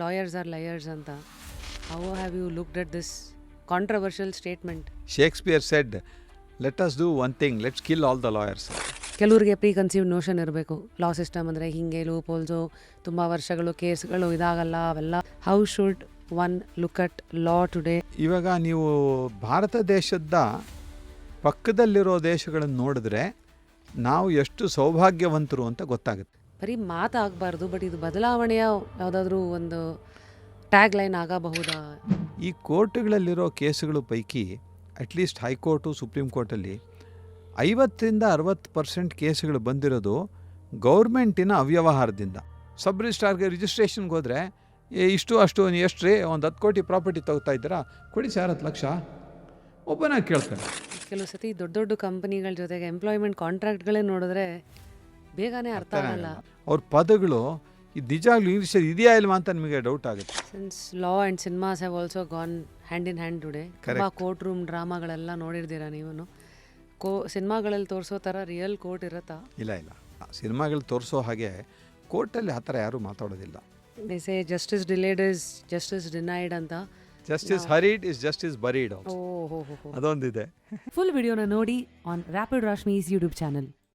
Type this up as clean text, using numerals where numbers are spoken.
Lawyers are liars ಅಂತ. How have you looked at this controversial statement? Shakespeare said, let us do one thing, let's kill all the lawyers. ಕೆಲವ್ರಿಗೆ pre conceived notion ಇರಬೇಕು, ಲಾ system ಅಂದರೆ ಹಿಂಗೆ ಲೂಪೋಲ್ಸು, ತುಂಬ ವರ್ಷಗಳು ಕೇಸ್ಗಳು ಇದಾಗಲ್ಲ ಅವೆಲ್ಲ. How should one look at law today? ಇವಾಗ ನೀವು ಭಾರತ ದೇಶದ ಪಕ್ಕದಲ್ಲಿರೋ ದೇಶಗಳನ್ನು ನೋಡಿದ್ರೆ ನಾವು ಎಷ್ಟು ಸೌಭಾಗ್ಯವಂತರು ಅಂತ ಗೊತ್ತಾಗುತ್ತೆ. ಬರೀ ಮಾತಾಗಬಾರ್ದು, ಬಟ್ ಇದು ಬದಲಾವಣೆಯ ಯಾವುದಾದ್ರೂ ಒಂದು ಟ್ಯಾಗ್ ಲೈನ್ ಆಗಬಹುದಾ? ಈ ಕೋರ್ಟ್ಗಳಲ್ಲಿರೋ ಕೇಸುಗಳ ಪೈಕಿ ಅಟ್ಲೀಸ್ಟ್ ಹೈಕೋರ್ಟು ಸುಪ್ರೀಂ ಕೋರ್ಟಲ್ಲಿ 50-60% ಕೇಸುಗಳು ಬಂದಿರೋದು ಗೌರ್ಮೆಂಟಿನ ಅವ್ಯವಹಾರದಿಂದ. ಸಬ್ ರಿಜಿಸ್ಟ್ರಾರ್ಗೆ ರಿಜಿಸ್ಟ್ರೇಷನ್ಗೆ ಹೋದರೆ ಇಷ್ಟು ಅಷ್ಟು ಎಷ್ಟು ರೀ, ಒಂದು 10 ಕೋಟಿ ಪ್ರಾಪರ್ಟಿ ತಗೋತಾ ಇದ್ದೀರಾ, ಕೊಡಿ ಸರ್ 10 ಲಕ್ಷ, ಒಬ್ಬನಾಗಿ ಕೇಳ್ತಾರೆ. ಕೆಲವು ಸತಿ ದೊಡ್ಡ ದೊಡ್ಡ ಕಂಪನಿಗಳ ಜೊತೆಗೆ ಎಂಪ್ಲಾಯ್ಮೆಂಟ್ ಕಾಂಟ್ರಾಕ್ಟ್ಗಳೇ ನೋಡಿದ್ರೆ ಬೇಗನೆ ಅರ್ಥ ಆಗಲ್ಲ. ಅವ್ರ ಪದಗಳು ಇದು ನಿಜಾಗ್ಲೂ ಇಂಗ್ಲೀಷಲ್ಲಿ ಇದೆಯಾ ಇಲ್ವಾ ಅಂತ ನಿಮಗೆ ಡೌಟ್ ಆಗುತ್ತೆ. Since law and cinemas have also gone hand in hand today. ತುಂಬ ಕೋರ್ಟ್ ರೂಮ್ ಡ್ರಾಮಾಗಳೆಲ್ಲ ನೋಡಿರ್ತೀರಾ ನೀವು. ಸಿನಿಮಾಗಳಲ್ಲಿ ತೋರಿಸೋ ಥರ ರಿಯಲ್ ಕೋರ್ಟ್ ಇರುತ್ತಾ? ಇಲ್ಲ, ಸಿನಿಮಾಗಳು ತೋರಿಸೋ ಹಾಗೆ ಕೋರ್ಟಲ್ಲಿ ಆ ಥರ ಯಾರೂ ಮಾತಾಡೋದಿಲ್ಲ. They say justice delayed is justice denied ಅಂತ. Justice hurried is justice buried. ಓಹೋ, ಅದೊಂದಿದೆ. ಫುಲ್ ವಿಡಿಯೋನ ನೋಡಿ on rapid Rashmi's YouTube channel.